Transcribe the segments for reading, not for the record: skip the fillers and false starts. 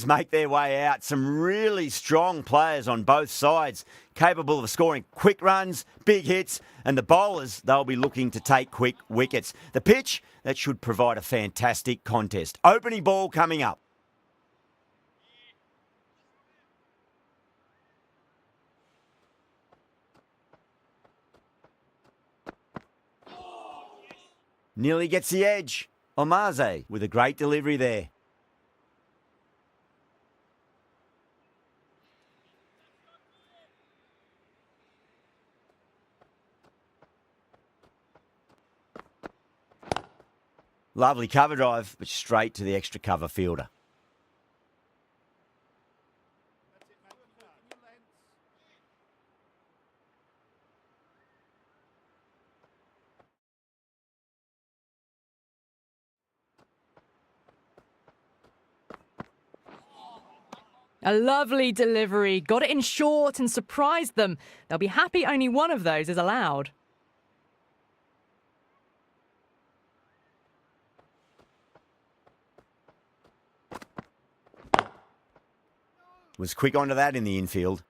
make their way out. Some really strong players on both sides, capable of scoring quick runs, big hits, and the bowlers, they'll be looking to take quick wickets. The pitch, that should provide a fantastic contest. Opening ball coming up. Nearly gets the edge. Omaze with a great delivery there. Lovely cover drive, but straight to the extra cover fielder. A lovely delivery. Got it in short and surprised them. They'll be happy only one of those is allowed. Was quick onto that in the infield.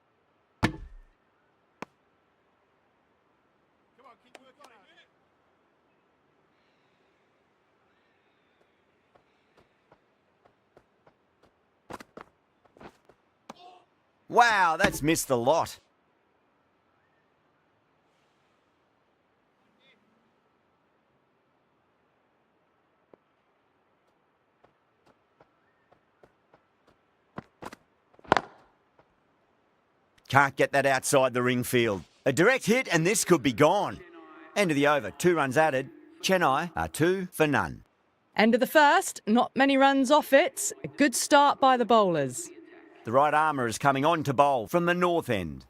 Wow, that's missed the lot. Can't get that outside the ring field. A direct hit and this could be gone. End of the over, 2 runs added. Chennai are 2 for none. End of the first, not many runs off it. A good start by the bowlers. The right armour is coming on to bowl from the north end.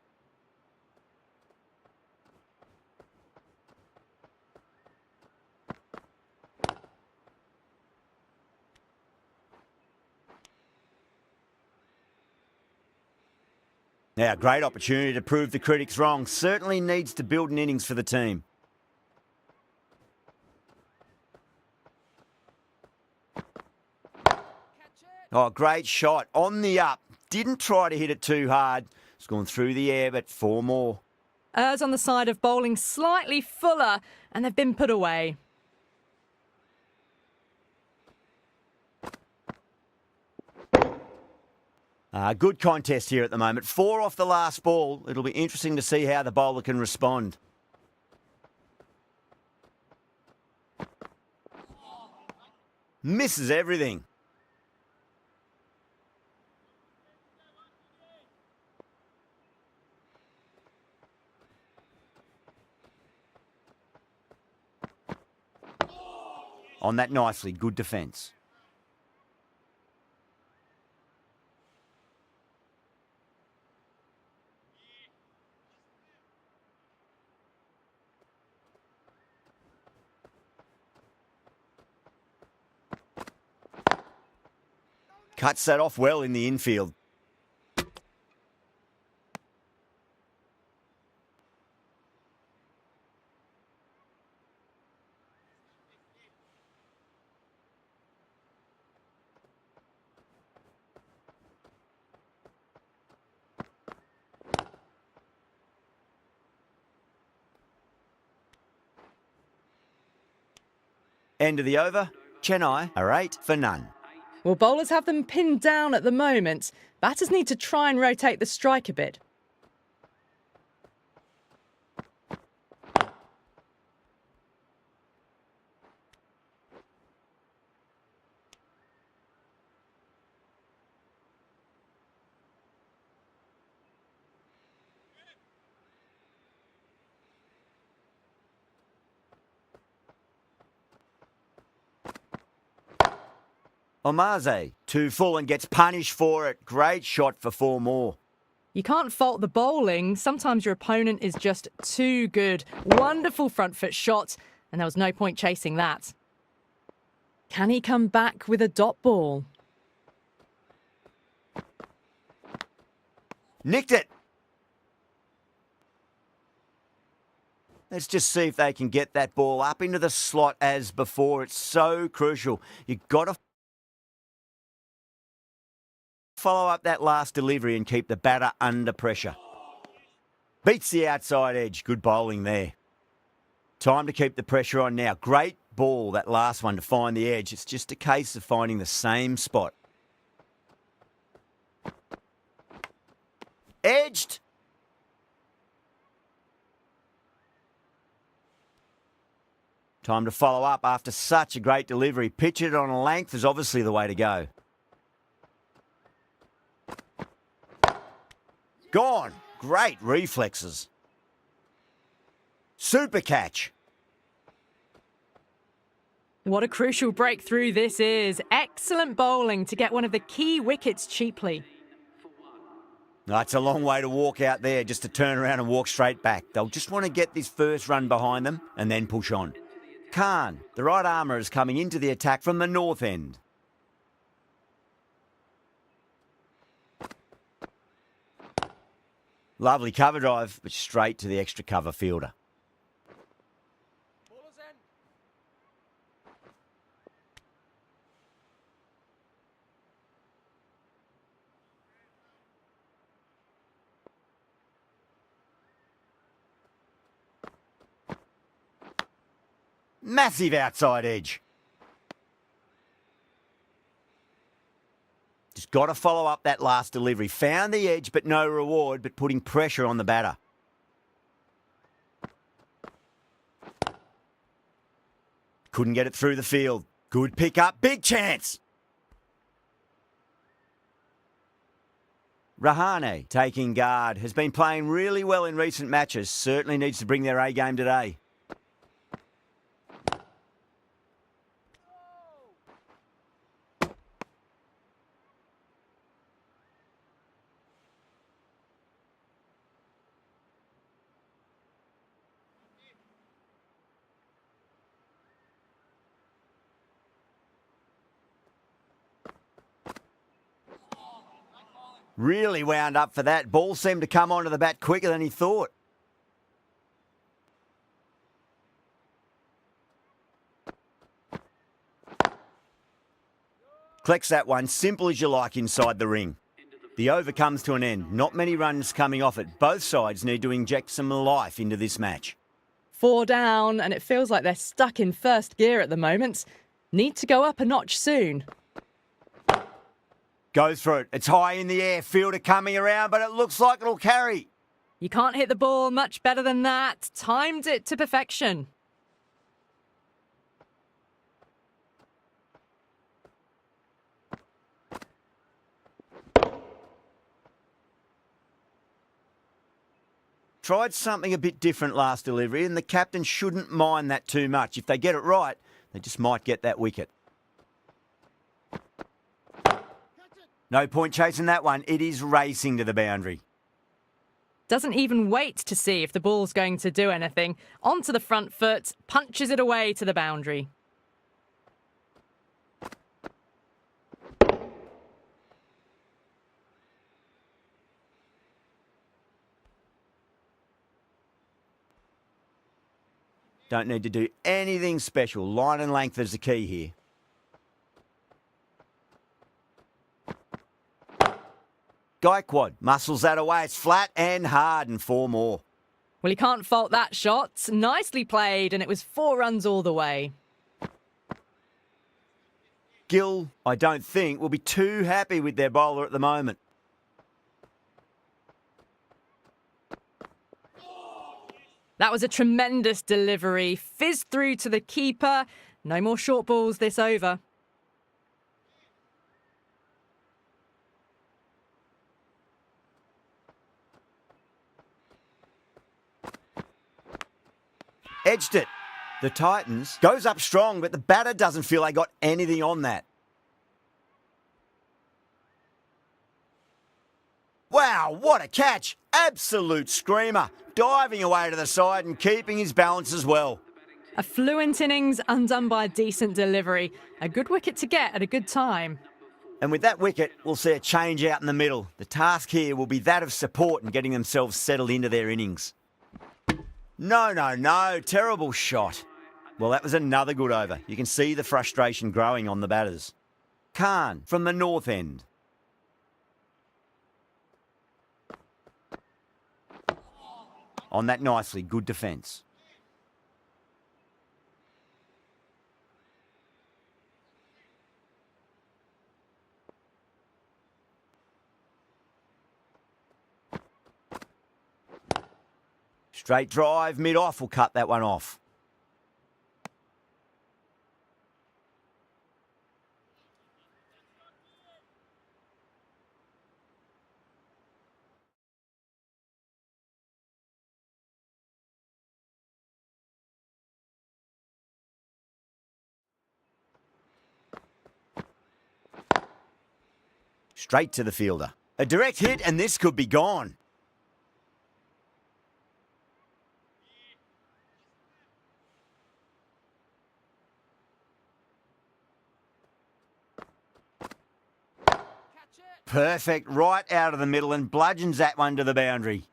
Now, great opportunity to prove the critics wrong. Certainly needs to build an innings for the team. Oh, great shot. On the up. Didn't try to hit it too hard. It's gone through the air, but 4 more. Errs on the side of bowling slightly fuller, and they've been put away. Good contest here at the moment. 4 off the last ball. It'll be interesting to see how the bowler can respond. Misses everything. On that nicely, good defence. Cuts that off well in the infield. End of the over. Chennai are 8 for none. Well, bowlers have them pinned down at the moment. Batters need to try and rotate the strike a bit. Omaze, 2 full and gets punished for it. Great shot for 4 more. You can't fault the bowling. Sometimes your opponent is just too good. Wonderful front foot shot, and there was no point chasing that. Can he come back with a dot ball? Nicked it. Let's just see if they can get that ball up into the slot as before. It's so crucial. You've got to follow up that last delivery and keep the batter under pressure. Beats the outside edge. Good bowling there. Time to keep the pressure on now. Great ball, that last one, to find the edge. It's just a case of finding the same spot. Edged. Time to follow up after such a great delivery. Pitch it on a length is obviously the way to go. Gone. Great reflexes. Super catch. What a crucial breakthrough this is. Excellent bowling to get one of the key wickets cheaply. It's a long way to walk out there just to turn around and walk straight back. They'll just want to get this first run behind them and then push on. Khan, the right armour, is coming into the attack from the north end. Lovely cover drive, but straight to the extra cover fielder. Massive outside edge. Just got to follow up that last delivery. Found the edge, but no reward, but putting pressure on the batter. Couldn't get it through the field. Good pick up. Big chance. Rahane, taking guard, has been playing really well in recent matches. Certainly needs to bring their A game today. Really wound up for that. Ball seemed to come onto the bat quicker than he thought. Collects that one, simple as you like, inside the ring. The over comes to an end. Not many runs coming off it. Both sides need to inject some life into this match. 4 down, and it feels like they're stuck in first gear at the moment. Need to go up a notch soon. Goes for it. It's high in the air. Fielder coming around, but it looks like it'll carry. You can't hit the ball much better than that. Timed it to perfection. Tried something a bit different last delivery, and the captain shouldn't mind that too much. If they get it right, they just might get that wicket. No point chasing that one. It is racing to the boundary. Doesn't even wait to see if the ball's going to do anything. Onto the front foot, punches it away to the boundary. Don't need to do anything special. Line and length is the key here. Gaikwad muscles that away. It's flat and hard, and 4 more. Well, you can't fault that shot. Nicely played, and it was 4 runs all the way. Gill, I don't think, will be too happy with their bowler at the moment. That was a tremendous delivery. Fizzed through to the keeper. No more short balls this over. Edged it. The Titans goes up strong, but the batter doesn't feel they got anything on that. Wow, what a catch. Absolute screamer. Diving away to the side and keeping his balance as well. A fluent innings undone by a decent delivery. A good wicket to get at a good time. And with that wicket, we'll see a change out in the middle. The task here will be that of support and getting themselves settled into their innings. No. Terrible shot. Well, that was another good over. You can see the frustration growing on the batters. Khan from the north end. On that nicely, good defence. Straight drive, mid-off will cut that one off. Straight to the fielder. A direct hit and this could be gone. Perfect, right out of the middle and bludgeons that one to the boundary.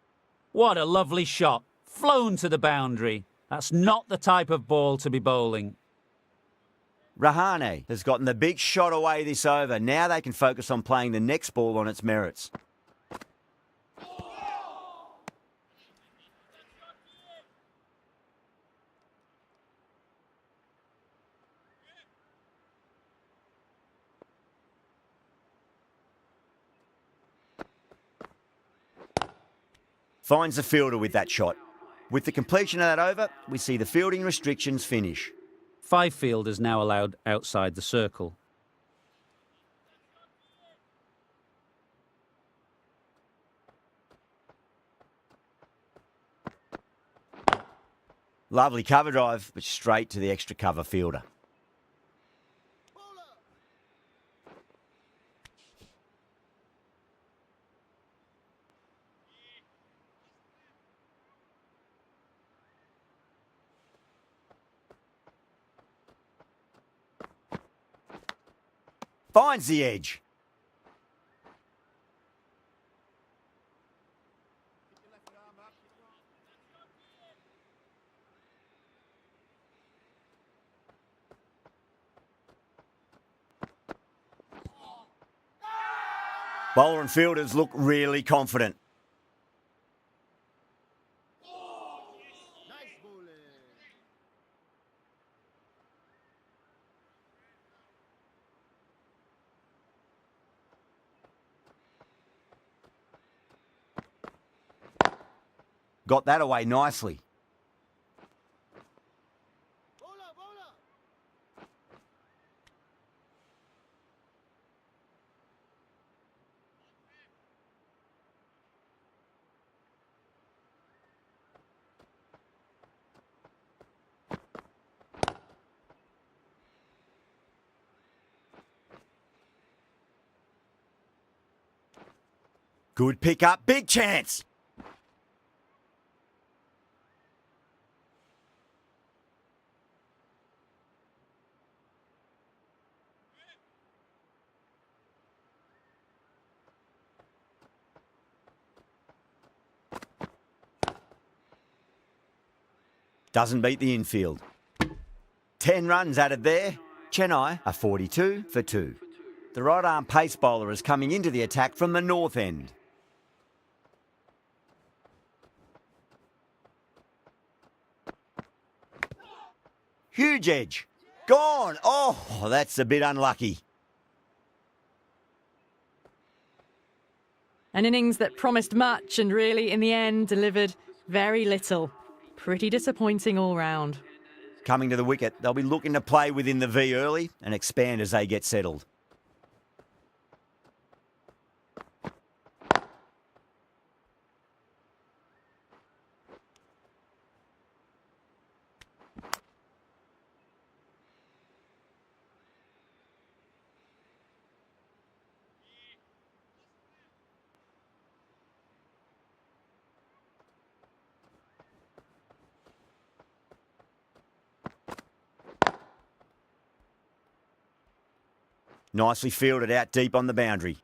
What a lovely shot. Flown to the boundary. That's not the type of ball to be bowling. Rahane has gotten the big shot away this over. Now they can focus on playing the next ball on its merits. Finds the fielder with that shot. With the completion of that over, we see the fielding restrictions finish. 5 fielders now allowed outside the circle. Lovely cover drive, but straight to the extra cover fielder. Finds the edge. Bowler and fielders look really confident. Got that away nicely. Good pick up, big chance. Doesn't beat the infield. 10 runs added there. Chennai are 42 for 2. The right arm pace bowler is coming into the attack from the north end. Huge edge. Gone. Oh, that's a bit unlucky. An innings that promised much and really, in the end, delivered very little. Pretty disappointing all round. Coming to the wicket, they'll be looking to play within the V early and expand as they get settled. Nicely fielded out deep on the boundary.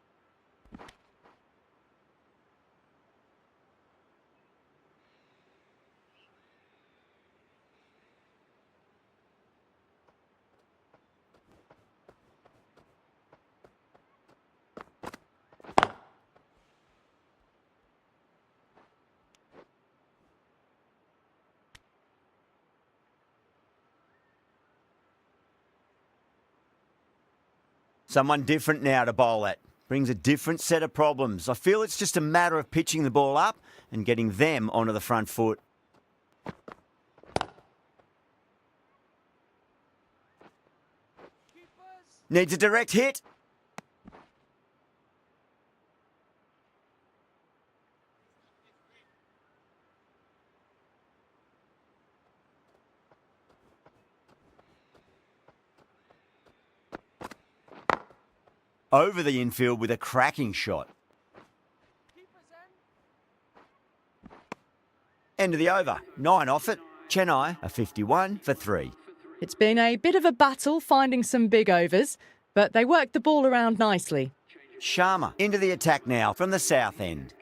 Someone different now to bowl at. Brings a different set of problems. I feel it's just a matter of pitching the ball up and getting them onto the front foot. Needs a direct hit. Over the infield with a cracking shot. End of the over. 9 off it. Chennai a 51 for 3. It's been a bit of a battle finding some big overs, but they worked the ball around nicely. Sharma into the attack now from the south end.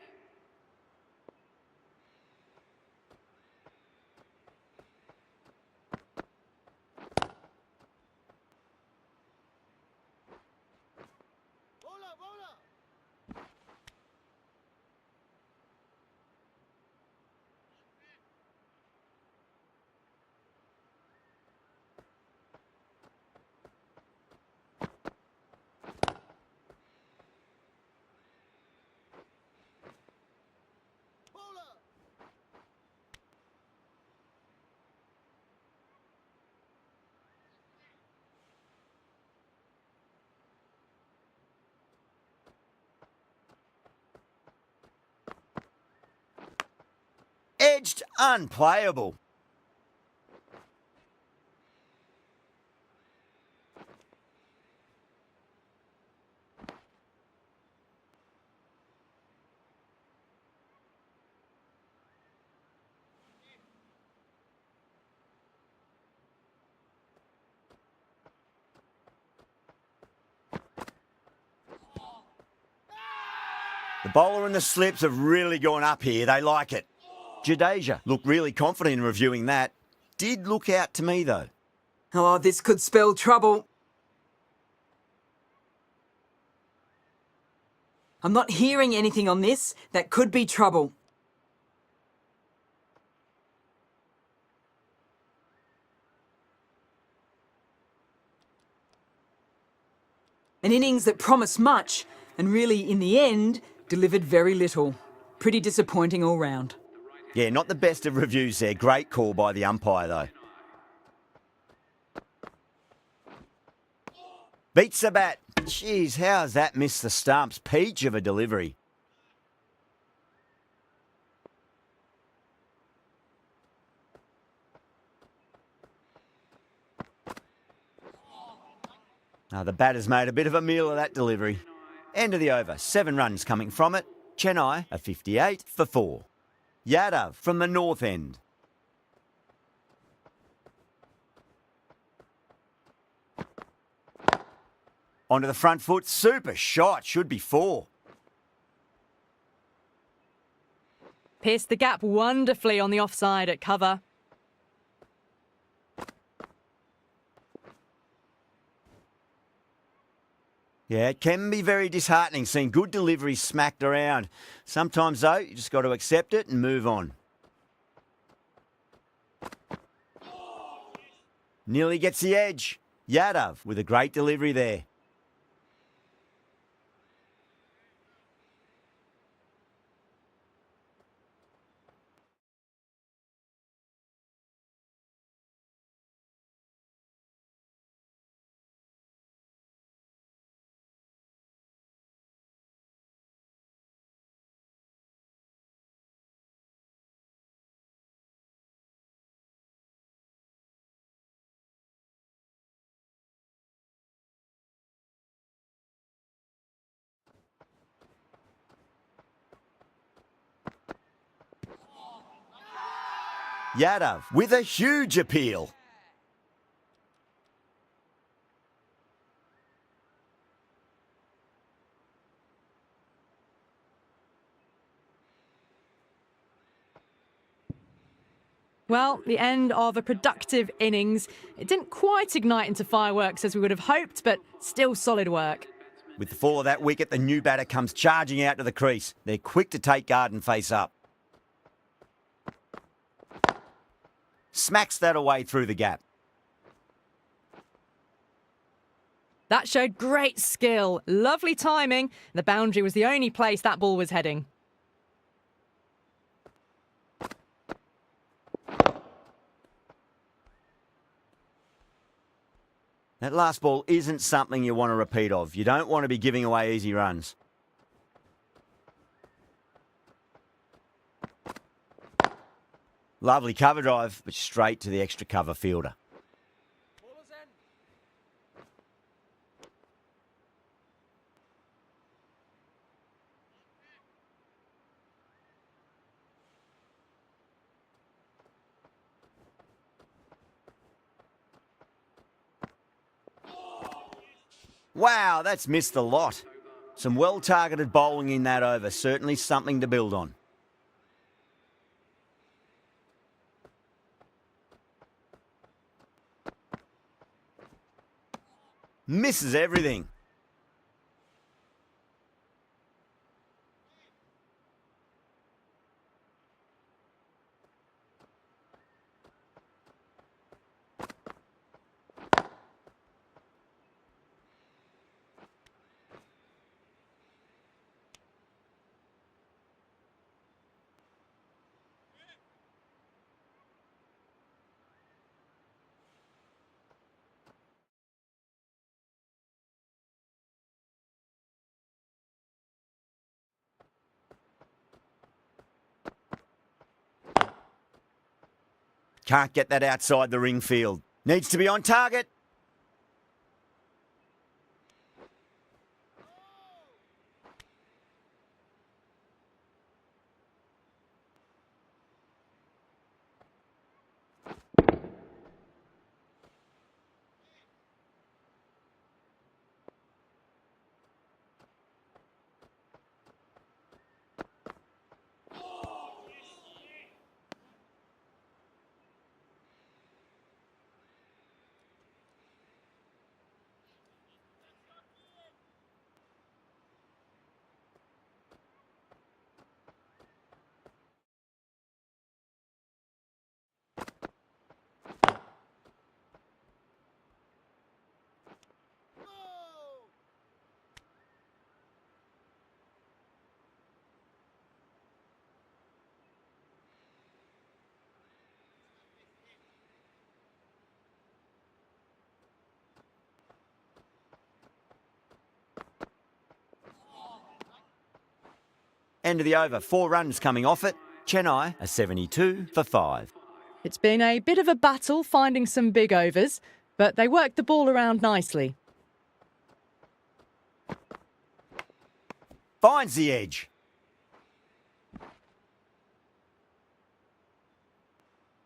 Edged, unplayable. The bowler and the slips have really gone up here. They like it. Jadeja looked really confident in reviewing that. Did look out to me, though. Oh, this could spell trouble. I'm not hearing anything on this. That could be trouble. An innings that promised much and really, in the end, delivered very little. Pretty disappointing all round. Yeah, not the best of reviews there. Great call by the umpire, though. Beats the bat. Jeez, how's that missed the stumps? Peach of a delivery. Now, the batter's made a bit of a meal of that delivery. End of the over. 7 runs coming from it. Chennai a 58 for 4. Yadav from the north end. Onto the front foot. Super shot. Should be 4. Pierced the gap wonderfully on the offside at cover. Yeah, it can be very disheartening seeing good deliveries smacked around. Sometimes, though, you just got to accept it and move on. Nearly gets the edge. Yadav with a great delivery there. Yadav with a huge appeal. Well, the end of a productive innings. It didn't quite ignite into fireworks as we would have hoped, but still solid work. With the fall of that wicket, the new batter comes charging out to the crease. They're quick to take guard and face up. Smacks that away through the gap. That showed great skill. Lovely timing. The boundary was the only place that ball was heading. That last ball isn't something you want to repeat of. You don't want to be giving away easy runs. Lovely cover drive, but straight to the extra cover fielder. Wow, that's missed a lot. Some well-targeted bowling in that over. Certainly something to build on. Misses everything. Can't get that outside the ring field. Needs to be on target. End of the over. 4 runs coming off it. Chennai are 72 for 5. It's been a bit of a battle finding some big overs, but they worked the ball around nicely. Finds the edge.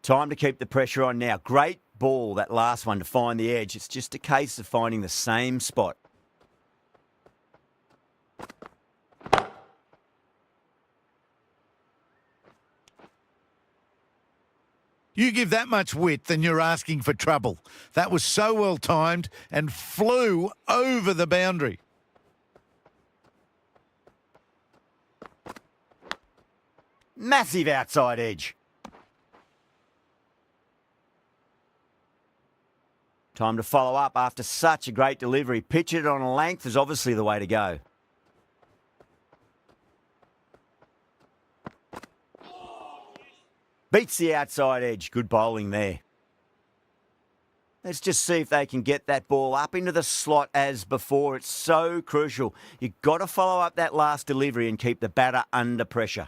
Time to keep the pressure on now. Great ball, that last one, to find the edge. It's just a case of finding the same spot. You give that much width and you're asking for trouble. That was so well timed and flew over the boundary. Massive outside edge. Time to follow up after such a great delivery. Pitch it on a length is obviously the way to go. Beats the outside edge. Good bowling there. Let's just see if they can get that ball up into the slot as before. It's so crucial. You've got to follow up that last delivery and keep the batter under pressure.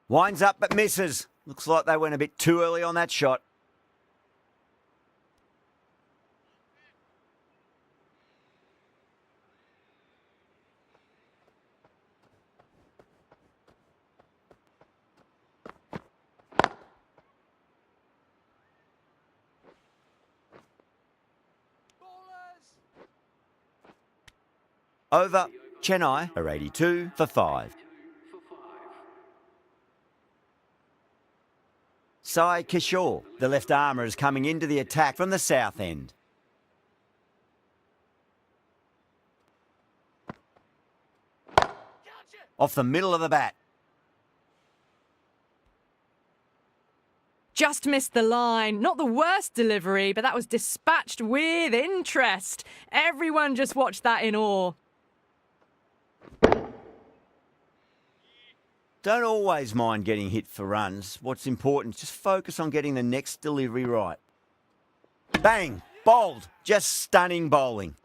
Winds up but misses. Looks like they went a bit too early on that shot. Over. Chennai are 82 for 5. Sai Kishore, the left armour, is coming into the attack from the south end. Off the middle of the bat. just missed the line. Not the worst delivery, but that was dispatched with interest. Everyone just watched that in awe. Don't always mind getting hit for runs. What's important is just focus on getting the next delivery right. Bang! Bowled. Just stunning bowling.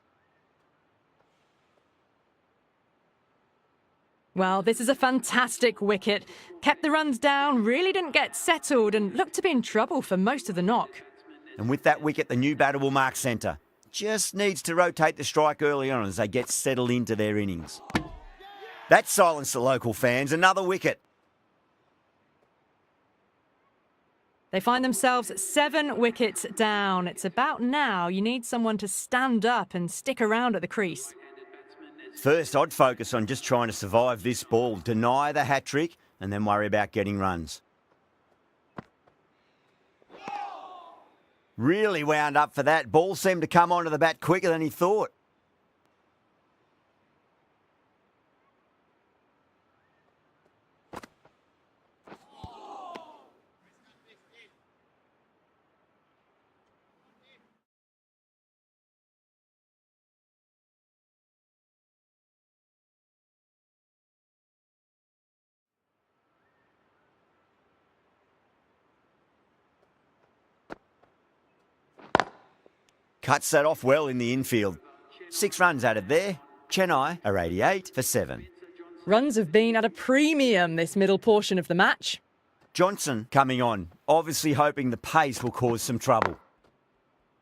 Well, this is a fantastic wicket. Kept the runs down, really didn't get settled, and looked to be in trouble for most of the knock. And with that wicket, the new batter will mark centre. Just needs to rotate the strike early on as they get settled into their innings. That silenced the local fans. Another wicket. They find themselves 7 wickets down. It's about now you need someone to stand up and stick around at the crease. First, I'd focus on just trying to survive this ball, deny the hat-trick, and then worry about getting runs. Really wound up for that. Ball seemed to come onto the bat quicker than he thought. Cuts that off well in the infield. 6 runs added there. Chennai are 88 for 7. Runs have been at a premium this middle portion of the match. Johnson coming on, obviously hoping the pace will cause some trouble.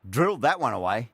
Drilled that one away.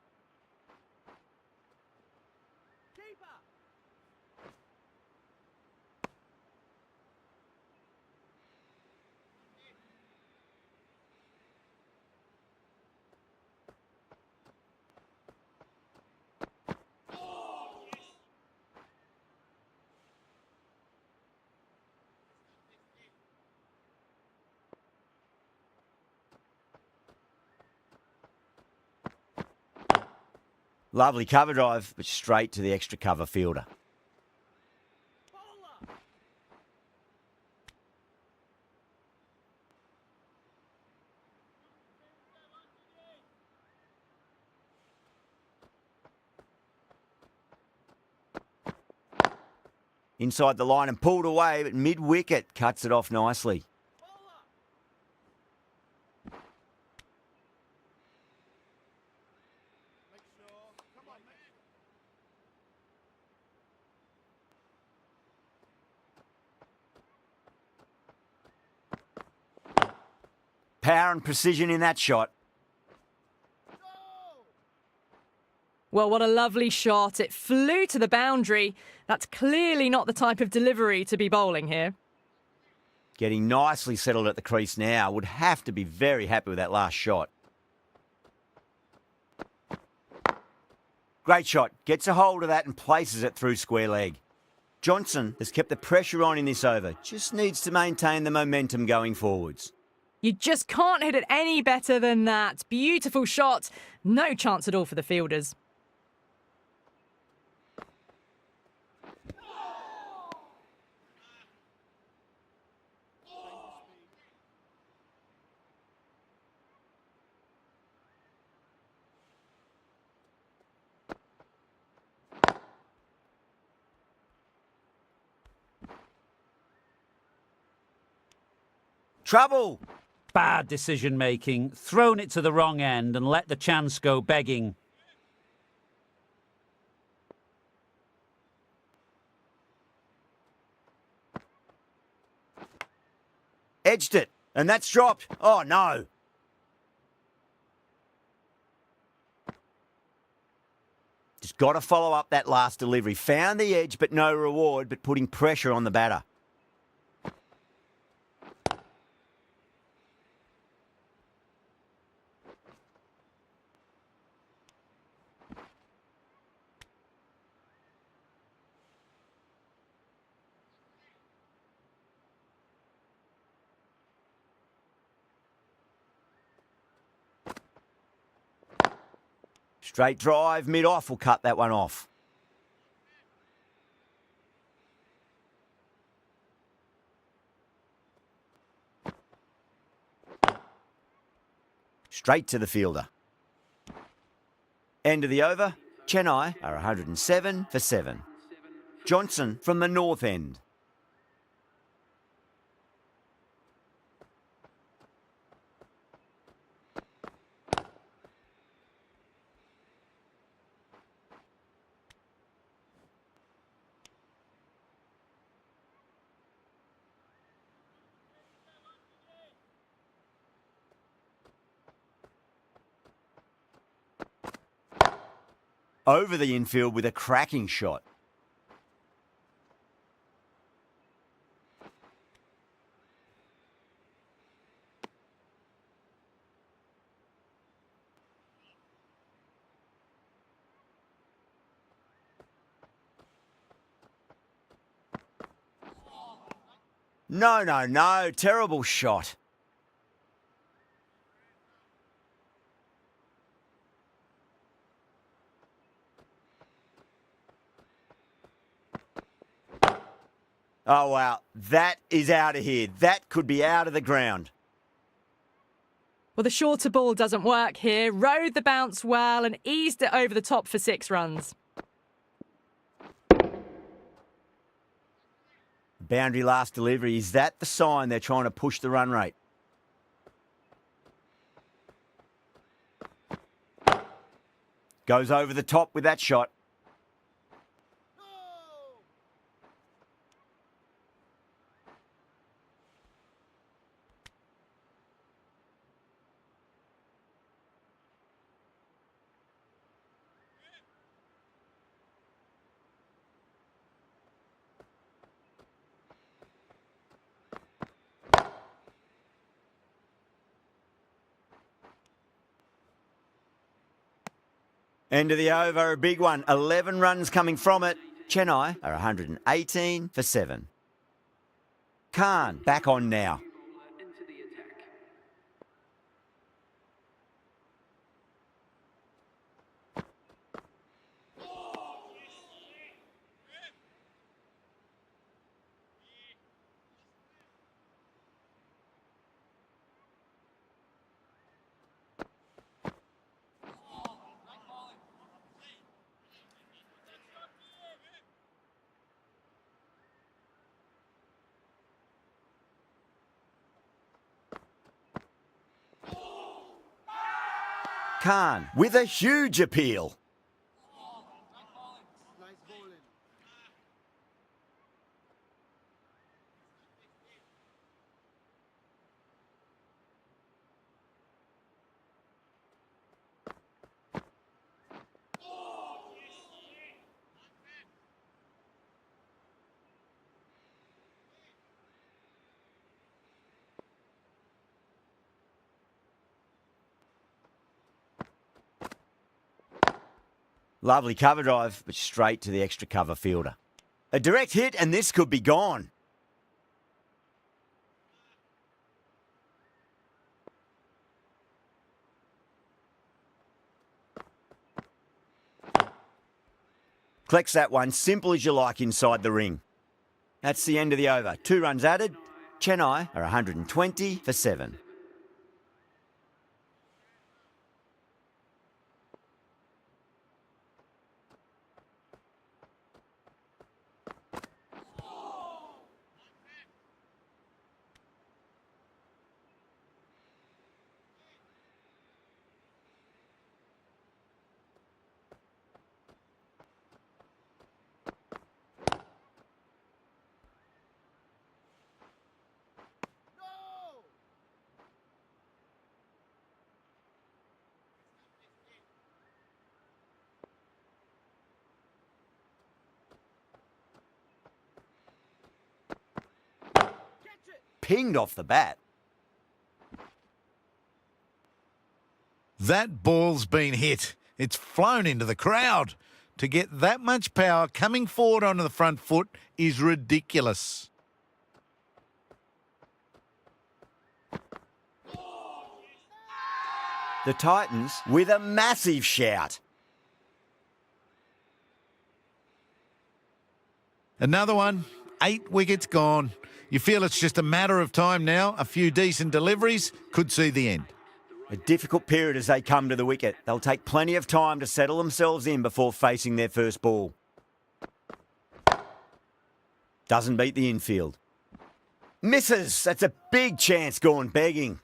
Lovely cover drive, but straight to the extra cover fielder. Inside the line and pulled away, but mid-wicket cuts it off nicely. Power and precision in that shot. Well, what a lovely shot. It flew to the boundary. That's clearly not the type of delivery to be bowling here. Getting nicely settled at the crease now. Would have to be very happy with that last shot. Great shot. Gets a hold of that and places it through square leg. Johnson has kept the pressure on in this over. Just needs to maintain the momentum going forwards. You just can't hit it any better than that. Beautiful shot. No chance at all for the fielders. Trouble! Bad decision making, thrown it to the wrong end and let the chance go begging. Edged it, and that's dropped. Oh no! Just got to follow up that last delivery. Found the edge, but no reward, but putting pressure on the batter. Straight drive, mid-off will cut that one off. straight to the fielder. End of the over, Chennai are 107 for 7. Johnson from the north end. Over the infield with a cracking shot. No, terrible shot. Oh, wow. That is out of here. That could be out of the ground. Well, the shorter ball doesn't work here. Rode the bounce well and eased it over the top for 6 runs. Boundary last delivery. Is that the sign they're trying to push the run rate? Goes over the top with that shot. End of the over, a big one. 11 runs coming from it. Chennai are 118 for 7. Khan back on now. Khan with a huge appeal. Lovely cover drive, but straight to the extra cover fielder. A direct hit, and this could be gone. Collects that one, simple as you like inside the ring. That's the end of the over. 2 runs added. Chennai are 120 for 7. Pinged off the bat. That ball's been hit. It's flown into the crowd. To get that much power coming forward onto the front foot is ridiculous. The Titans with a massive shout. Another one, 8 wickets gone. You feel it's just a matter of time now. A few decent deliveries could see the end. A difficult period as they come to the wicket. They'll take plenty of time to settle themselves in before facing their first ball. Doesn't beat the infield. Misses. That's a big chance gone begging.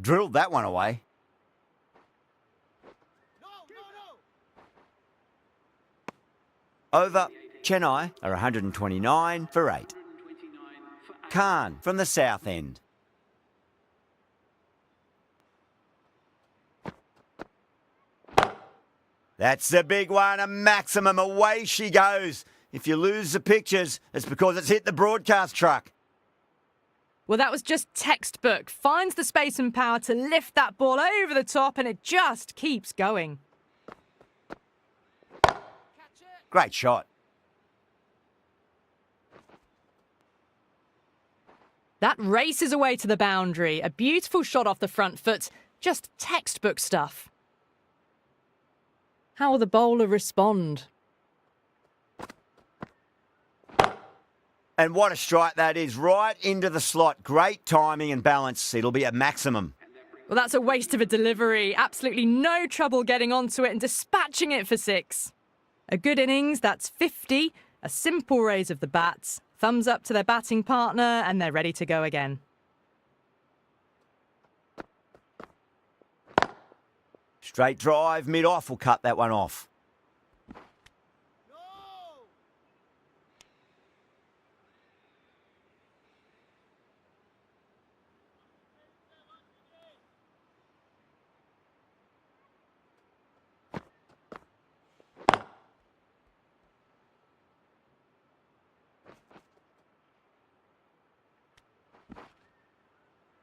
Drilled that one away. Over. Chennai are 129 for 8. Khan from the south end. That's the big one, a maximum. Away she goes. If you lose the pictures, it's because it's hit the broadcast truck. Well, that was just textbook. Finds the space and power to lift that ball over the top, and it just keeps going. Great shot. That races away to the boundary. A beautiful shot off the front foot. Just textbook stuff. How will the bowler respond? And what a strike that is, right into the slot. Great timing and balance. It'll be a maximum. Well, that's a waste of a delivery. Absolutely no trouble getting onto it and dispatching it for 6. A good innings, that's 50. A simple raise of the bats. Thumbs up to their batting partner, and they're ready to go again. Straight drive, mid-off will cut that one off.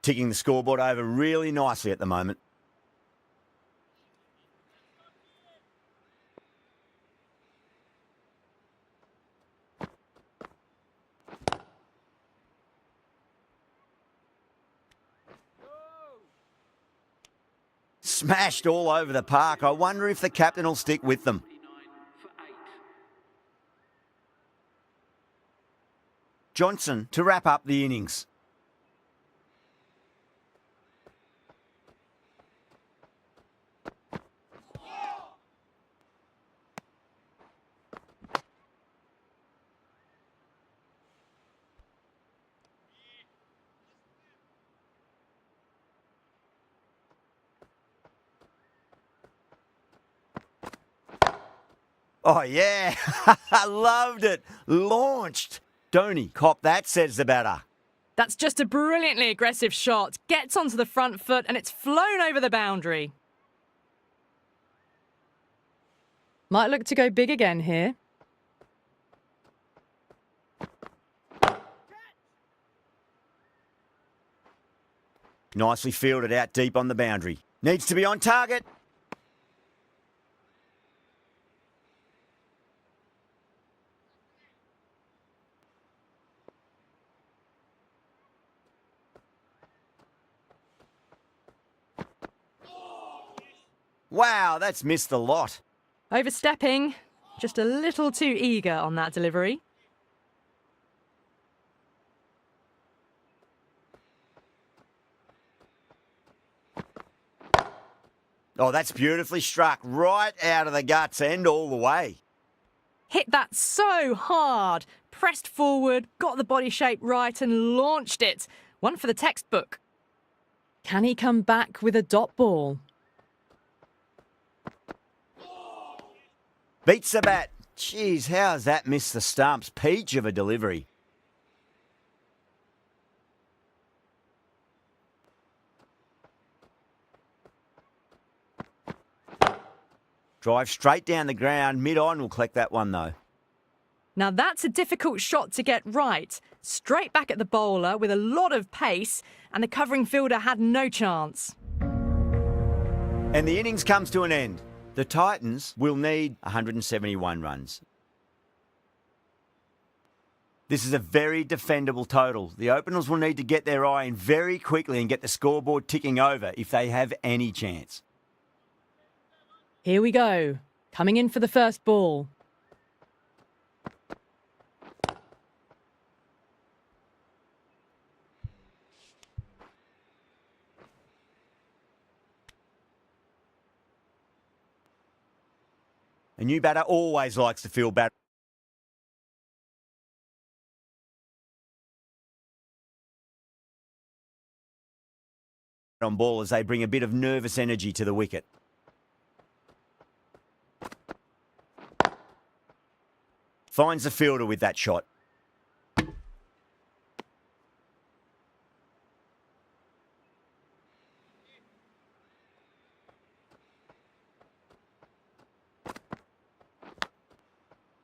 Ticking the scoreboard over really nicely at the moment. Smashed all over the park. I wonder if the captain will stick with them. Johnson to wrap up the innings. Oh, yeah. I loved it. Launched. Dhoni, cop that, says the batter. That's just a brilliantly aggressive shot. Gets onto the front foot and it's flown over the boundary. Might look to go big again here. Nicely fielded out deep on the boundary. Needs to be on target. Wow, that's missed the lot. Overstepping. Just a little too eager on that delivery. Oh, that's beautifully struck. Right out of the guts and all the way. Hit that so hard. Pressed forward, got the body shape right and launched it. One for the textbook. Can he come back with a dot ball? Beats the bat. Jeez, how's that missed the stumps? Peach of a delivery. Drive straight down the ground. Mid-on will collect that one, though. Now that's a difficult shot to get right. Straight back at the bowler with a lot of pace, and the covering fielder had no chance. And the innings comes to an end. The Titans will need 171 runs. This is a very defendable total. The openers will need to get their eye in very quickly and get the scoreboard ticking over if they have any chance. Here we go. Coming in for the first ball. A new batter always likes to feel bat on ball as they bring a bit of nervous energy to the wicket. Finds the fielder with that shot.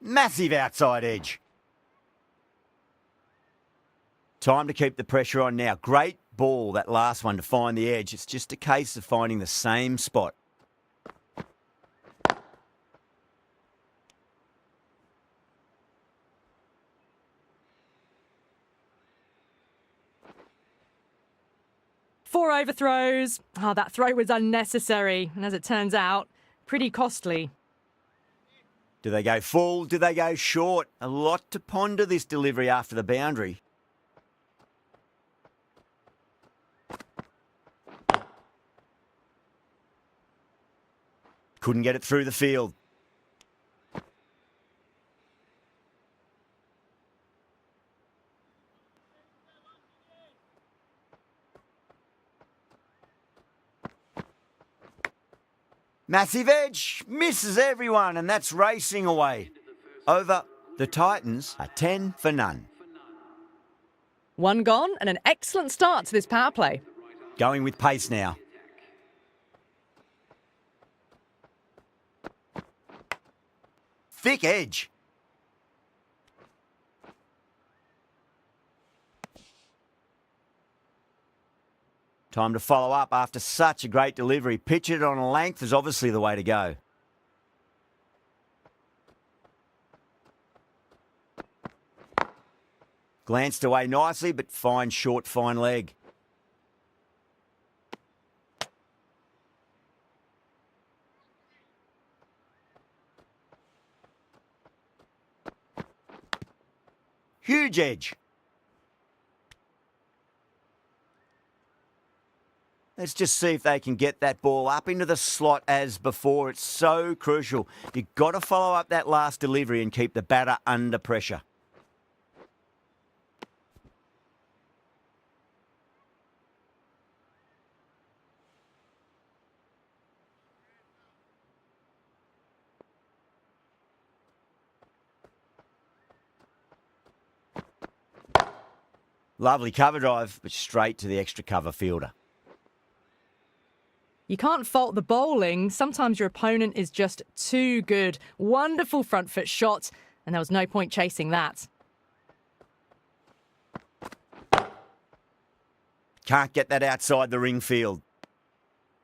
Massive outside edge. Time to keep the pressure on now. Great ball, that last one, to find the edge. It's just a case of finding the same spot. Four overthrows. That throw was unnecessary. And as it turns out, pretty costly. Do they go full? Do they go short? A lot to ponder this delivery after the boundary. Couldn't get it through the field. Massive edge, misses everyone, and that's racing away. Over, the Titans are 10 for none. One gone and an excellent start to this power play. Going with pace now. Thick edge. Time to follow up after such a great delivery. Pitch it on a length is obviously the way to go. Glanced away nicely, but fine short, fine leg. Huge edge. Let's just see if they can get that ball up into the slot as before. It's so crucial. You've got to follow up that last delivery and keep the batter under pressure. Lovely cover drive, but straight to the extra cover fielder. You can't fault the bowling. Sometimes your opponent is just too good. Wonderful front foot shot, and there was no point chasing that. Can't get that outside the ring field.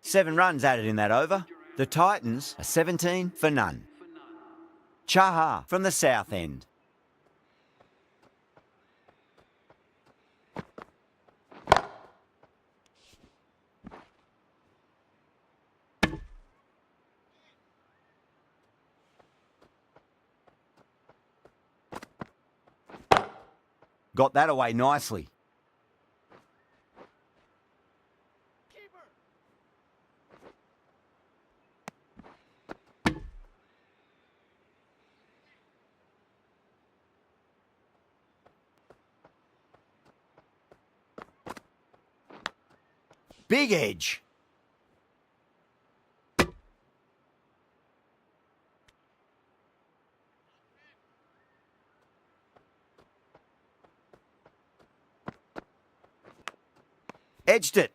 7 runs added in that over. The Titans are 17 for none. Chaha from the south end. Got that away nicely. Big edge. Edged it.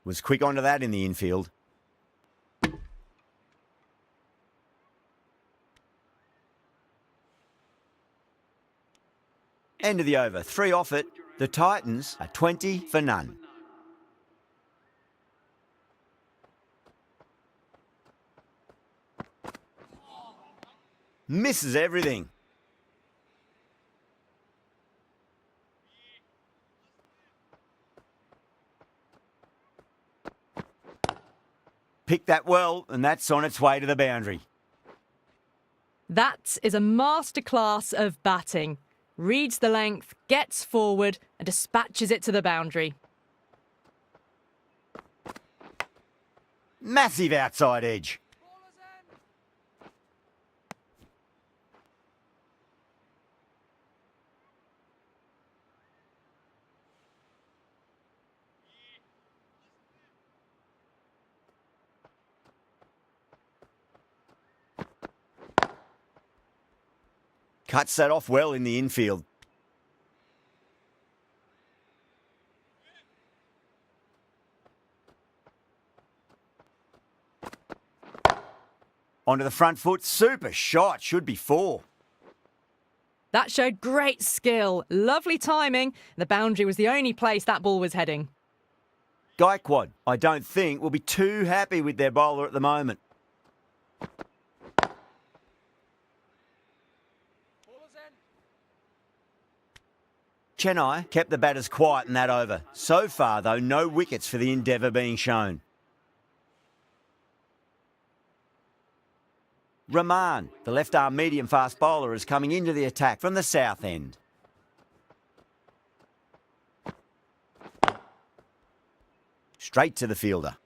Was quick onto that in the infield. End of the over. 3 off it. The Titans are 20 for none. Misses everything. Picked that well, and that's on its way to the boundary. That is a masterclass of batting. Reads the length, gets forward, and dispatches it to the boundary. Massive outside edge. Cuts that off well in the infield. Onto the front foot. Super shot. Should be 4. That showed great skill, lovely timing. The boundary was the only place that ball was heading. Gaikwad, I don't think, will be too happy with their bowler at the moment. Chennai kept the batters quiet in that over. So far, though, no wickets for the endeavour being shown. Rahman, the left-arm medium-fast bowler, is coming into the attack from the south end. Straight to the fielder.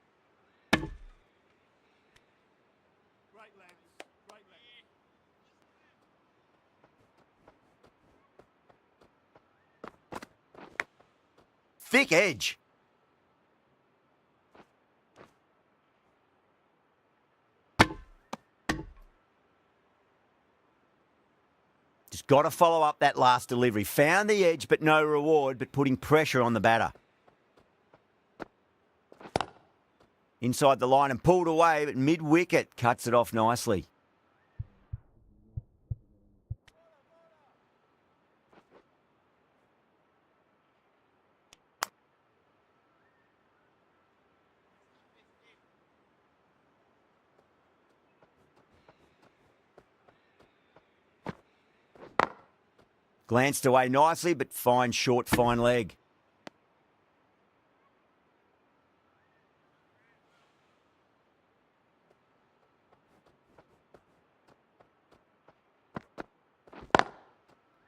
Thick edge. Just got to follow up that last delivery. Found the edge, but no reward, but putting pressure on the batter. Inside the line and pulled away, but mid-wicket cuts it off nicely. Glanced away nicely, but fine short, fine leg.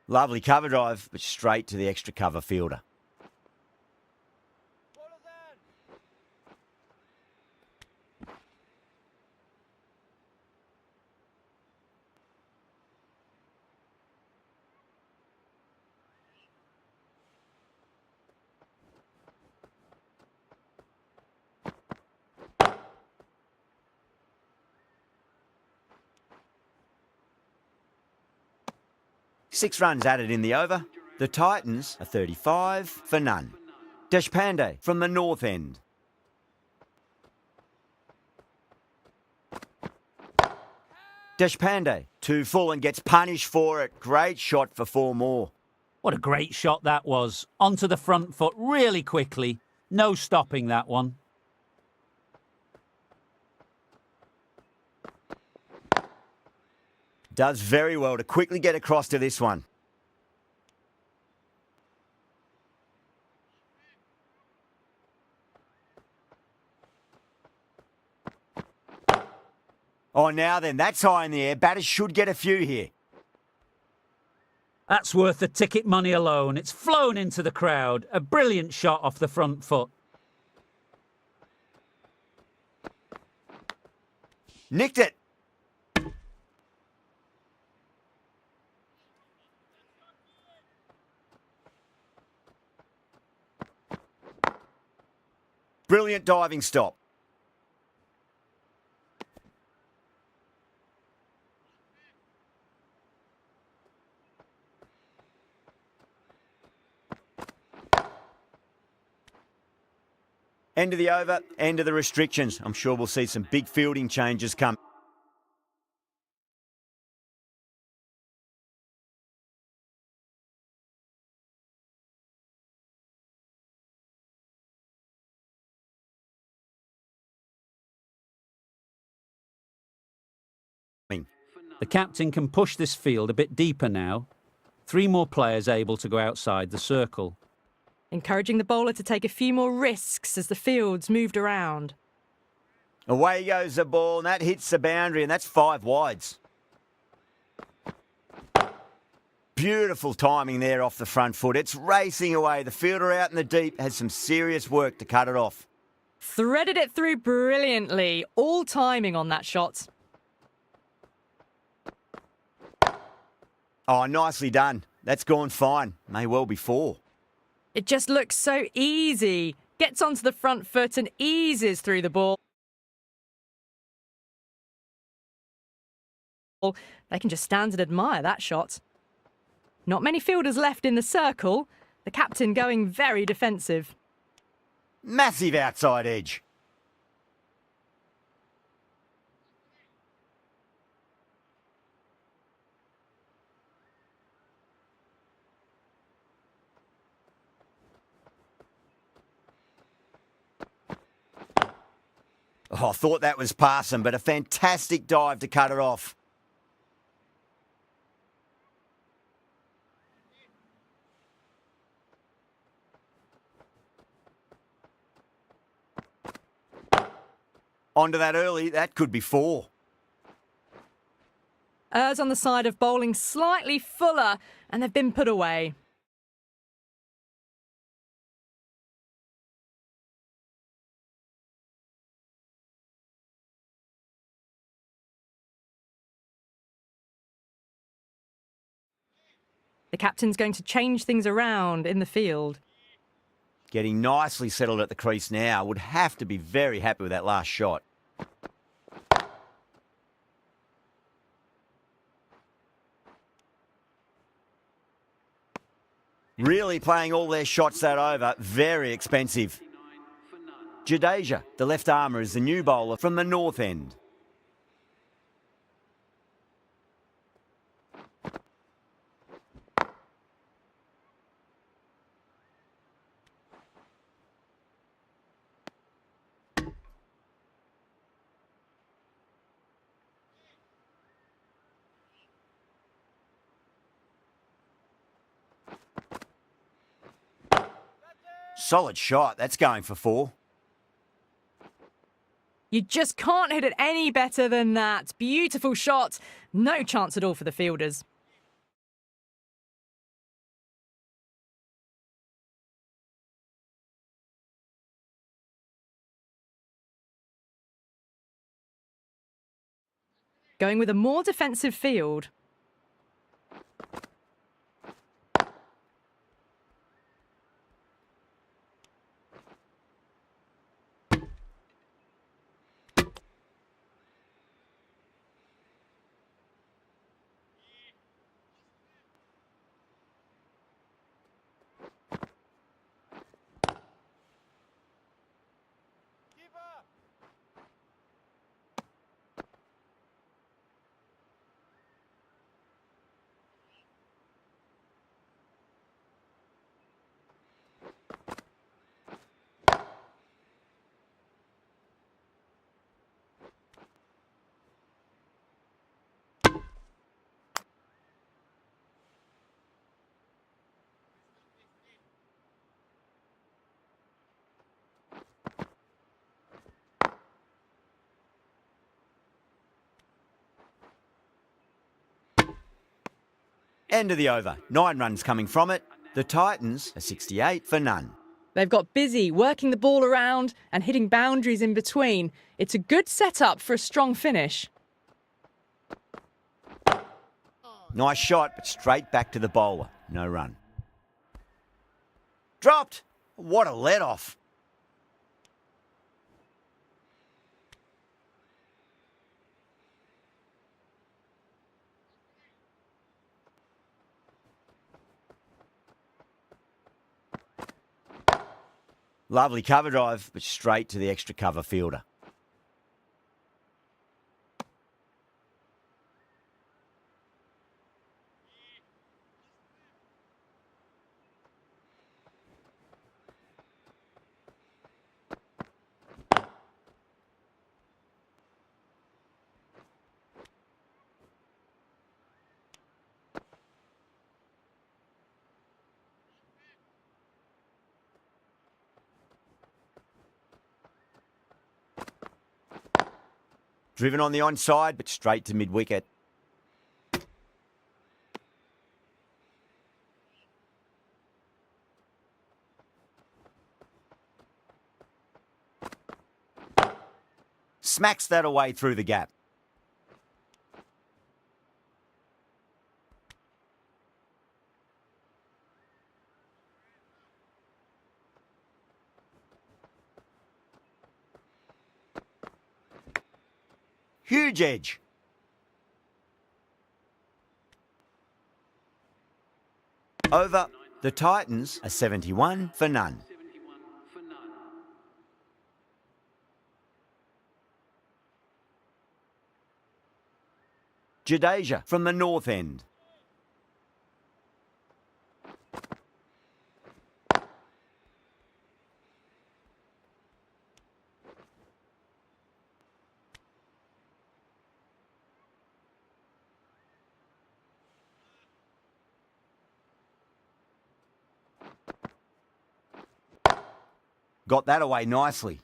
Lovely cover drive, but straight to the extra cover fielder. Six runs added in the over. The Titans are 35 for none. Deshpande from the north end. Deshpande, 2 full and gets punished for it. Great shot for 4 more. What a great shot that was. Onto the front foot really quickly. No stopping that one. Does very well to quickly get across to this one. Oh, now then, that's high in the air. Batters should get a few here. That's worth the ticket money alone. It's flown into the crowd. A brilliant shot off the front foot. Nicked it. Brilliant diving stop. End of the over, end of the restrictions. I'm sure we'll see some big fielding changes come. The captain can push this field a bit deeper now. 3 more players able to go outside the circle. Encouraging the bowler to take a few more risks as the field's moved around. Away goes the ball, and that hits the boundary, and that's 5 wides. Beautiful timing there off the front foot. It's racing away. The fielder out in the deep has some serious work to cut it off. Threaded it through brilliantly. All timing on that shot. Oh, nicely done. That's gone fine. May well be 4. It just looks so easy. Gets onto the front foot and eases through the ball. They can just stand and admire that shot. Not many fielders left in the circle. The captain going very defensive. Massive outside edge. Oh, I thought that was passing, but a fantastic dive to cut it off. Onto that early, that could be 4. Errs on the side of bowling slightly fuller, and they've been put away. The captain's going to change things around in the field. Getting nicely settled at the crease now. Would have to be very happy with that last shot. Really playing all their shots that over. Very expensive. Jadeja, the left armour, is the new bowler from the north end. Solid shot. That's going for 4. You just can't hit it any better than that. Beautiful shot. No chance at all for the fielders. Going with a more defensive field. End of the over. 9 runs coming from it. The Titans are 68 for none. They've got busy working the ball around and hitting boundaries in between. It's a good setup for a strong finish. Nice shot, but straight back to the bowler. No run. Dropped. What a let-off. Lovely cover drive, but straight to the extra cover fielder. Driven on the onside, but straight to mid-wicket. Smacks that away through the gap. Huge edge. Over. The Titans are 71 for none. Jadeja from the north end. Got that away nicely.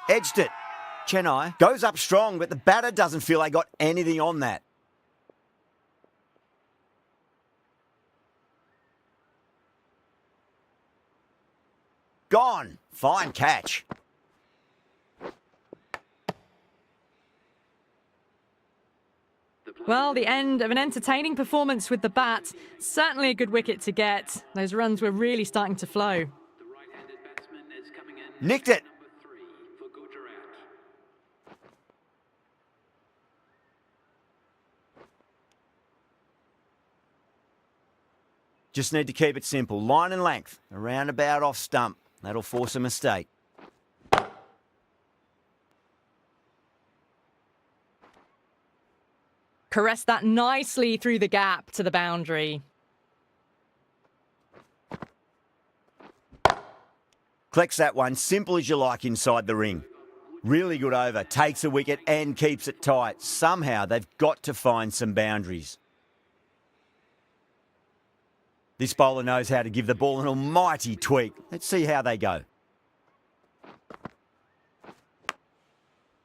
Edged it. Chennai goes up strong, but the batter doesn't feel they got anything on that. Gone. Fine catch. Well, the end of an entertaining performance with the bat. Certainly a good wicket to get. Those runs were really starting to flow. Nicked it. Just need to keep it simple. Line and length. Around about off stump. That'll force a mistake. Caressed that nicely through the gap to the boundary. Collects that one, simple as you like inside the ring. Really good over, takes a wicket and keeps it tight. Somehow they've got to find some boundaries. This bowler knows how to give the ball an almighty tweak. Let's see how they go.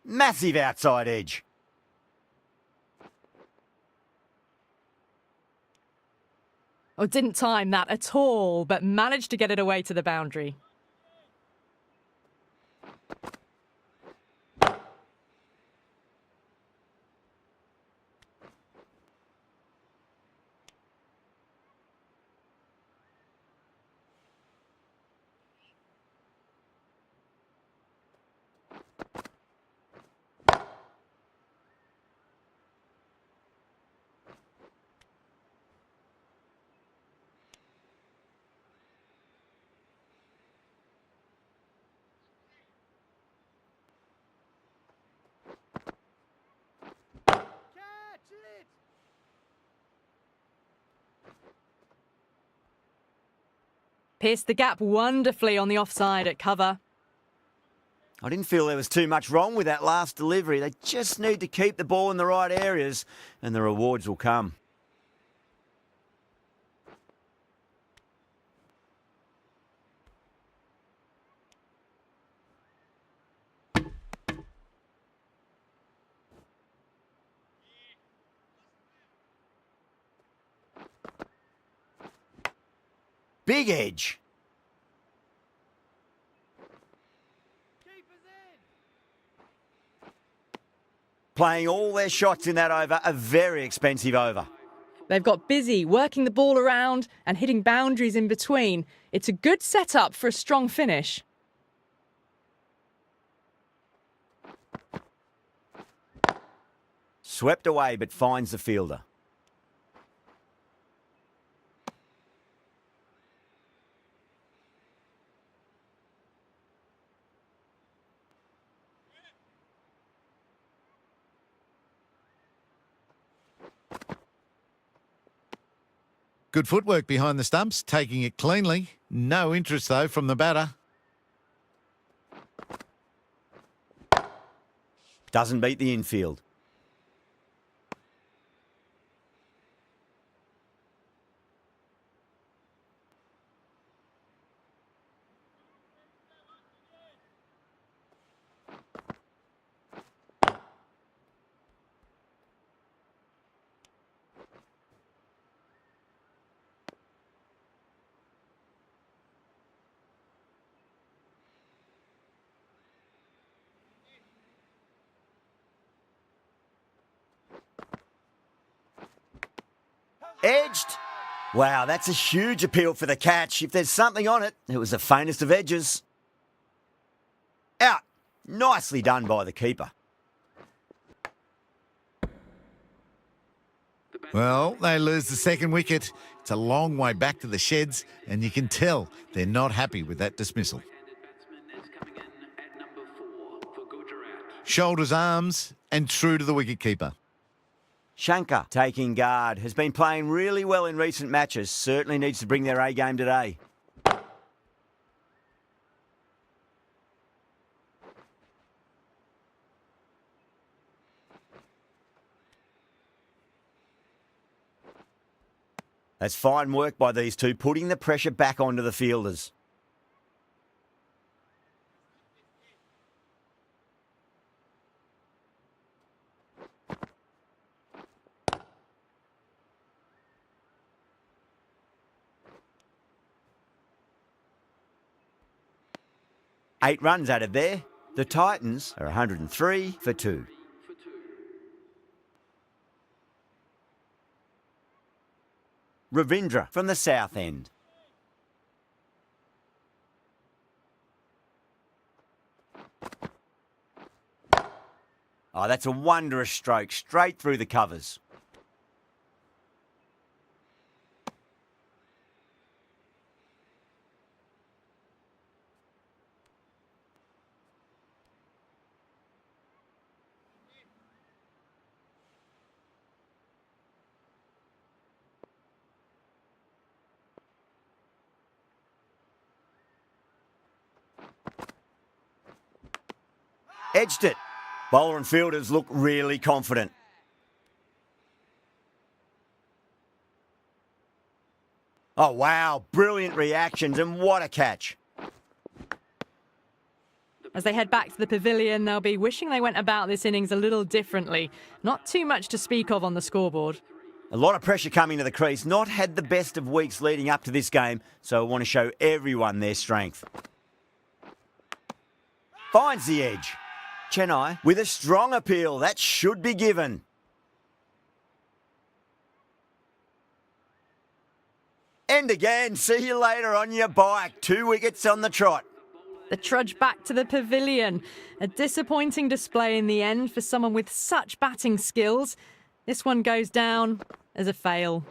Massive outside edge. Oh, didn't time that at all, but managed to get it away to the boundary. Pierced the gap wonderfully on the offside at cover. I didn't feel there was too much wrong with that last delivery. They just need to keep the ball in the right areas and the rewards will come. Big edge. Playing all their shots in that over, a very expensive over. They've got busy working the ball around and hitting boundaries in between. It's a good setup for a strong finish. Swept away but finds the fielder. Good footwork behind the stumps, taking it cleanly. No interest, though, from the batter. Doesn't beat the infield. Edged. Wow, that's a huge appeal for the catch. If there's something on it, it was the faintest of edges. Out. Nicely done by the keeper. Well, they lose the second wicket. It's a long way back to the sheds, and you can tell they're not happy with that dismissal. Shoulders, arms, and true to the wicketkeeper. Shankar taking guard. Has been playing really well in recent matches. Certainly needs to bring their A game today. That's fine work by these two, putting the pressure back onto the fielders. Eight runs out of there. The Titans are 103 for 2. Ravindra from the south end. Oh, that's a wondrous stroke, straight through the covers. Edged it. Bowler and fielders look really confident. Oh, wow. Brilliant reactions, and what a catch. As they head back to the pavilion, they'll be wishing they went about this innings a little differently. Not too much to speak of on the scoreboard. A lot of pressure coming to the crease. Not had the best of weeks leading up to this game, so I want to show everyone their strength. Finds the edge. Chennai with a strong appeal. That should be given. And again, see you later on your bike. 2 wickets on the trot. The trudge back to the pavilion. A disappointing display in the end for someone with such batting skills. This one goes down as a fail.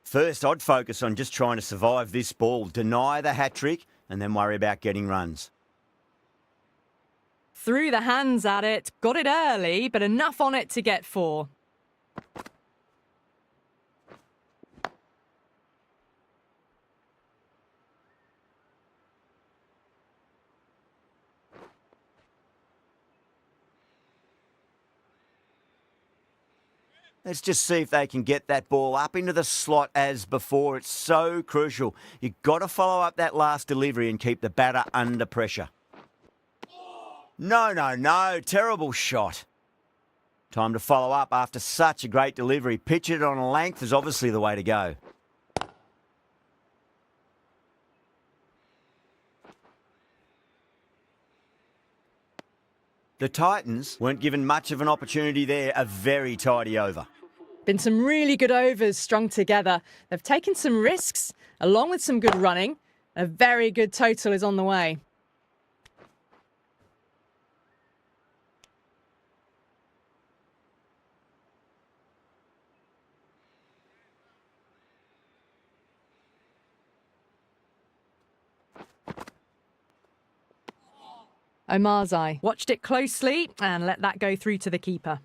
First, I'd focus on just trying to survive this ball, deny the hat-trick, and then worry about getting runs. Threw the hands at it, got it early, but enough on it to get 4. Let's just see if they can get that ball up into the slot as before. It's so crucial. You've got to follow up that last delivery and keep the batter under pressure. No. Terrible shot. Time to follow up after such a great delivery. Pitch it on a length is obviously the way to go. The Titans weren't given much of an opportunity there. A very tidy over. Been some really good overs strung together. They've taken some risks, along with some good running. A very good total is on the way. Omarzai watched it closely and let that go through to the keeper.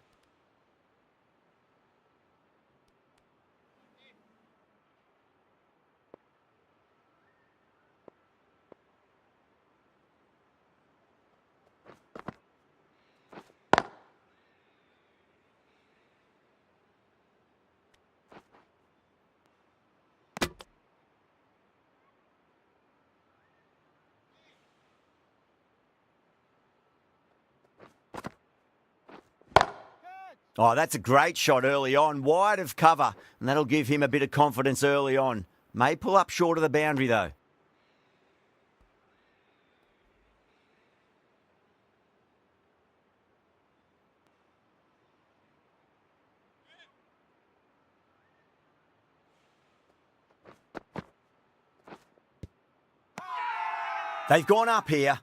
Oh, that's a great shot early on, wide of cover, and that'll give him a bit of confidence early on. May pull up short of the boundary, though. They've gone up here.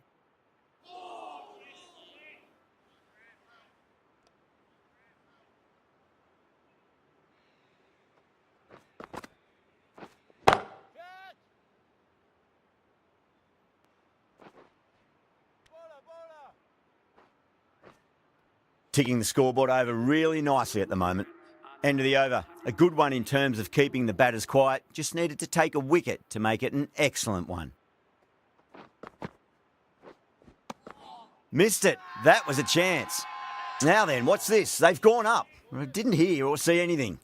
Ticking the scoreboard over really nicely at the moment. End of the over. A good one in terms of keeping the batters quiet. Just needed to take a wicket to make it an excellent one. Missed it. That was a chance. Now then, what's this? They've gone up. I didn't hear or see anything.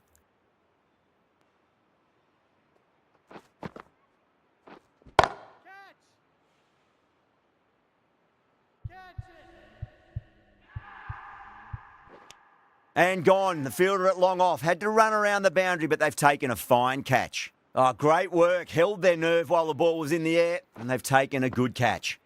And gone. The fielder at long off. Had to run around the boundary, but they've taken a fine catch. Oh, great work. Held their nerve while the ball was in the air, and they've taken a good catch.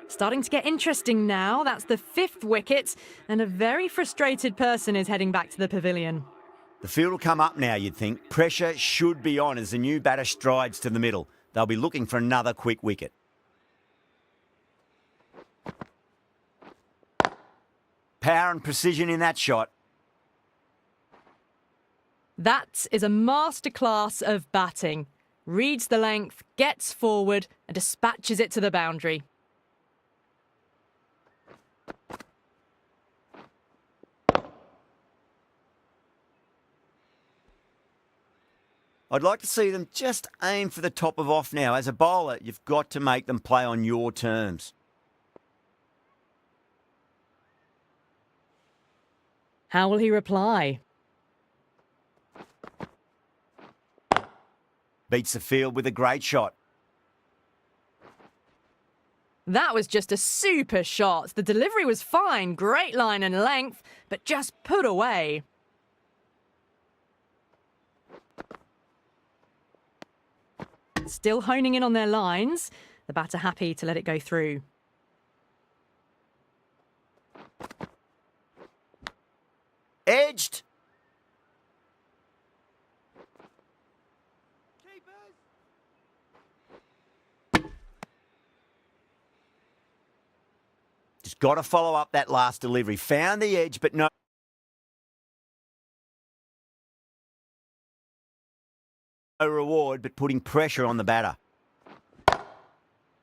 Starting to get interesting now. That's the 5th wicket, and a very frustrated person is heading back to the pavilion. The field will come up now, you'd think. Pressure should be on as the new batter strides to the middle. They'll be looking for another quick wicket. Power and precision in that shot. That is a masterclass of batting. Reads the length, gets forward, and dispatches it to the boundary. I'd like to see them just aim for the top of off now. As a bowler, you've got to make them play on your terms. How will he reply? Beats the field with a great shot. That was just a super shot. The delivery was fine, great line and length, but just put away. Still honing in on their lines. The batter happy to let it go through. Edged. Just got to follow up that last delivery. Found the edge, but no reward, but putting pressure on the batter.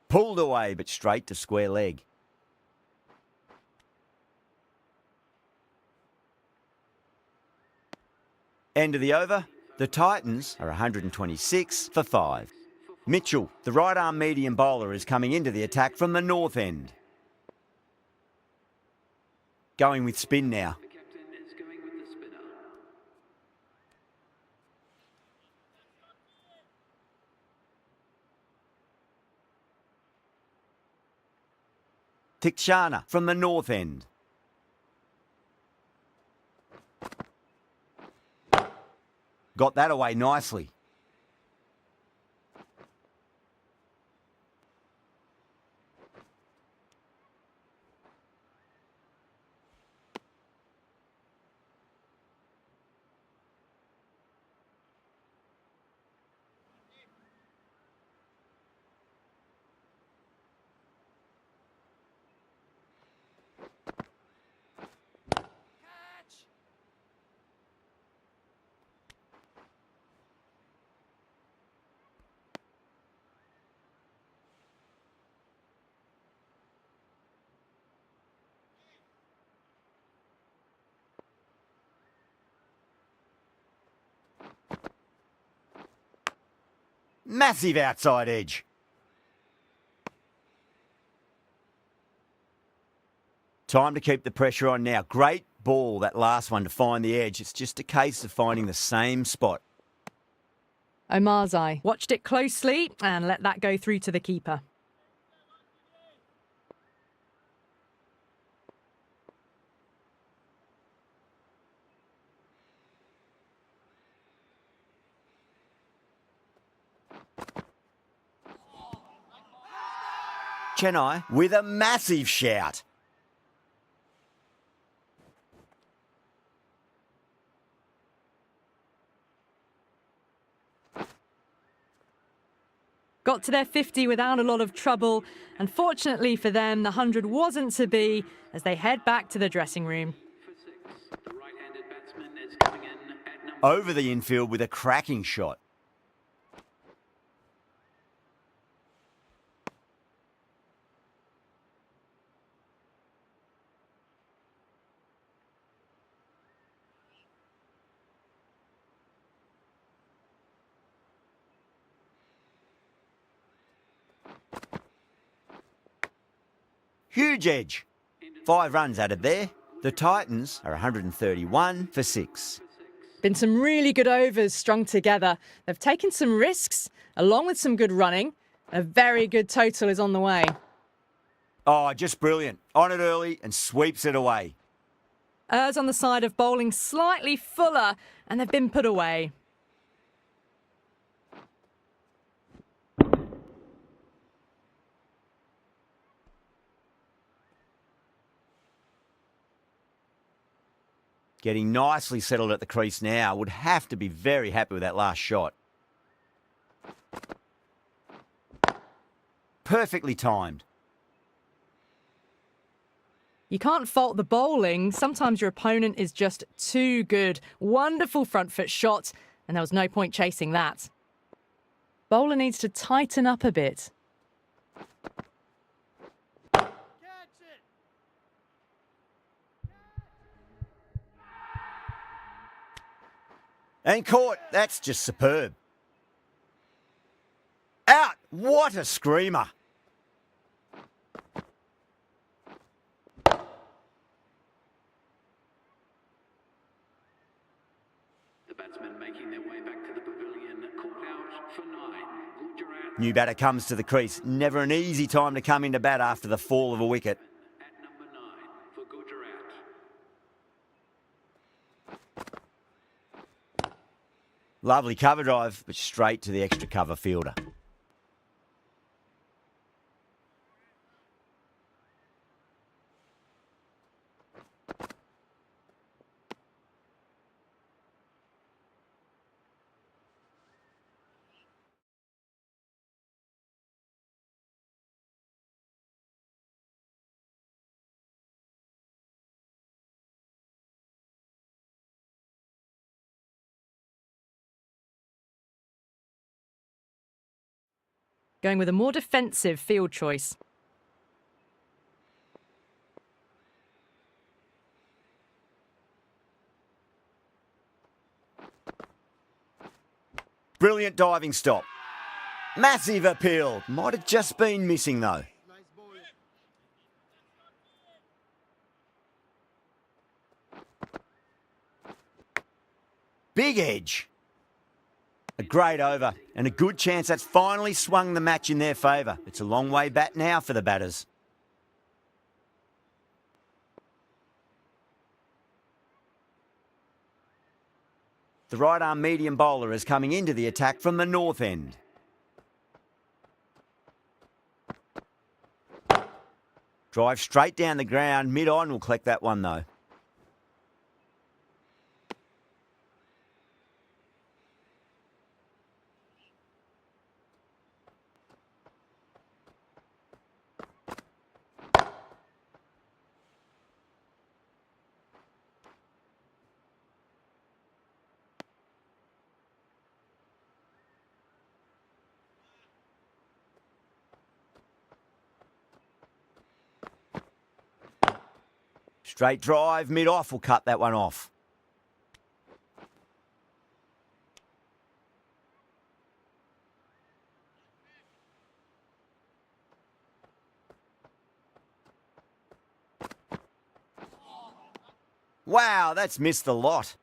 Pulled away, but straight to square leg. End of the over. The Titans are 126 for 5. Mitchell, the right-arm medium bowler, is coming into the attack from the north end. Going with spin now. Tikshana from the north end. Got that away nicely. Massive outside edge. Time to keep the pressure on now. Great ball, that last one, to find the edge. It's just a case of finding the same spot. Omarzai watched it closely and let that go through to the keeper. Chennai with a massive shout. Got to their 50 without a lot of trouble. Unfortunately for them, the 100 wasn't to be as they head back to the dressing room. Over the infield with a cracking shot. Huge edge. 5 runs added there. The Titans are 131 for 6. Been some really good overs strung together. They've taken some risks, along with some good running. A very good total is on the way. Oh, just brilliant. On it early and sweeps it away. Errs on the side of bowling slightly fuller, and they've been put away. Getting nicely settled at the crease now. Would have to be very happy with that last shot. Perfectly timed. You can't fault the bowling. Sometimes your opponent is just too good. Wonderful front foot shot, and there was no point chasing that. Bowler needs to tighten up a bit. And caught. That's just superb. Out. What a screamer. The batsmen making their way back to the pavilion, caught out for 9. Gujarat New batter comes to the crease. Never an easy time to come into bat after the fall of a wicket. at number 9 for Gujarat. Lovely cover drive, but straight to the extra cover fielder. Going with a more defensive field choice. Brilliant diving stop. Massive appeal. Might have just been missing though. Big edge. A great over and a good chance that's finally swung the match in their favour. It's a long way back now for the batters. The right arm medium bowler is coming into the attack from the north end. Drive straight down the ground, mid-on will collect that one though. Straight drive, mid-off will cut that one off. Wow, that's missed the lot.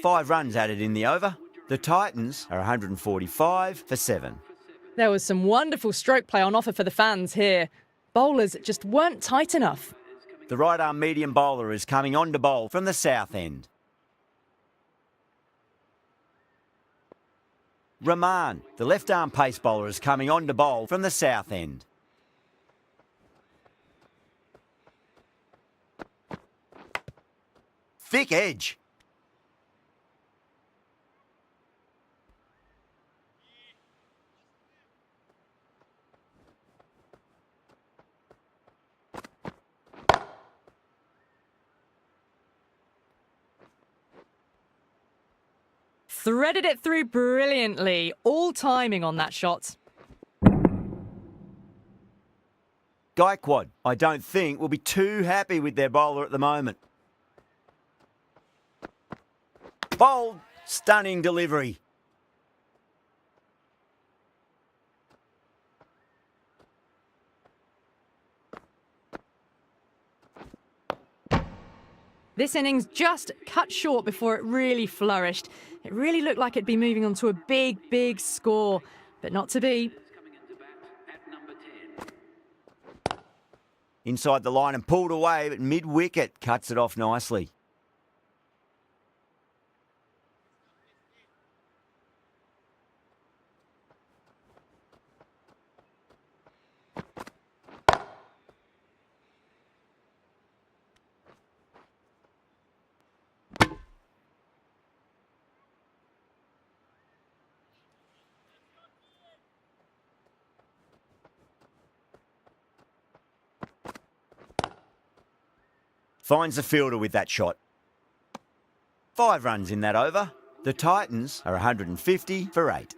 Five runs added in the over. The Titans are 145 for 7. There was some wonderful stroke play on offer for the fans here. Bowlers just weren't tight enough. The right-arm medium bowler is coming on to bowl from the south end. Rahman, the left-arm pace bowler, is coming on to bowl from the south end. Thick edge. Threaded it through brilliantly. All timing on that shot. Gaikwad, I don't think, will be too happy with their bowler at the moment. Bowled. Stunning delivery. This innings just cut short before it really flourished. It really looked like it'd be moving on to a big, big score, but not to be. Coming into bat at number 10. Inside the line and pulled away, but mid-wicket cuts it off nicely. Finds the fielder with that shot. 5 runs in that over. The Titans are 150 for 8.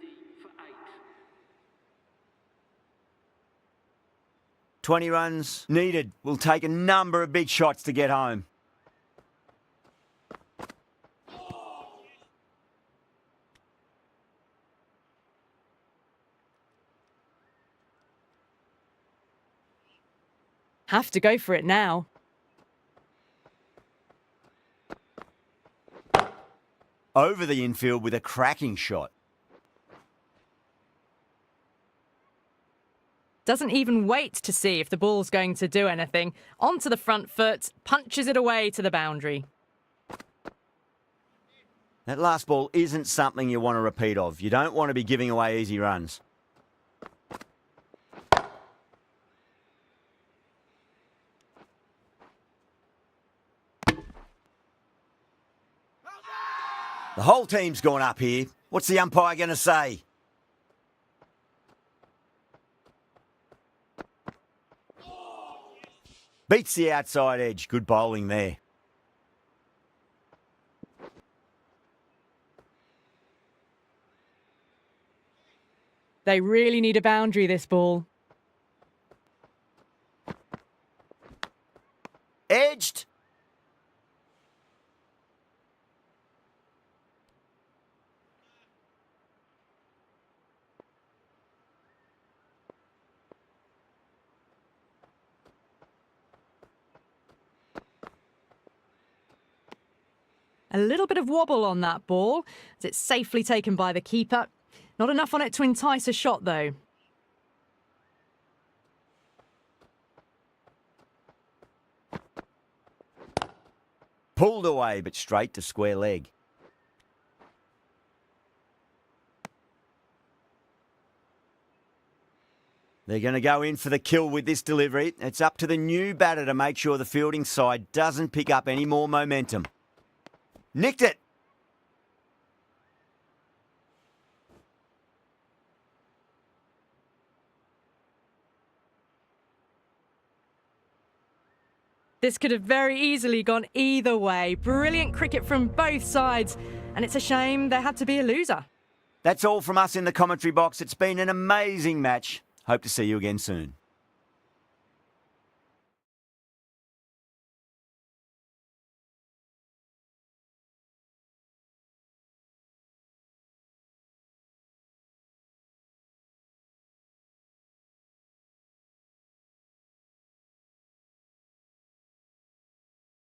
20 runs needed. Will take a number of big shots to get home. Have to go for it now. Over the infield with a cracking shot. Doesn't even wait to see if the ball's going to do anything. Onto the front foot, punches it away to the boundary. That last ball isn't something you want to repeat of. You don't want to be giving away easy runs. The whole team's gone up here. What's the umpire going to say? Beats the outside edge. Good bowling there. They really need a boundary, this ball. Edged. A little bit of wobble on that ball, as it's safely taken by the keeper. Not enough on it to entice a shot, though. Pulled away, but straight to square leg. They're going to go in for the kill with this delivery. It's up to the new batter to make sure the fielding side doesn't pick up any more momentum. Nicked it. This could have very easily gone either way. Brilliant cricket from both sides, and it's a shame there had to be a loser. That's all from us in the commentary box. It's been an amazing match. Hope to see you again soon.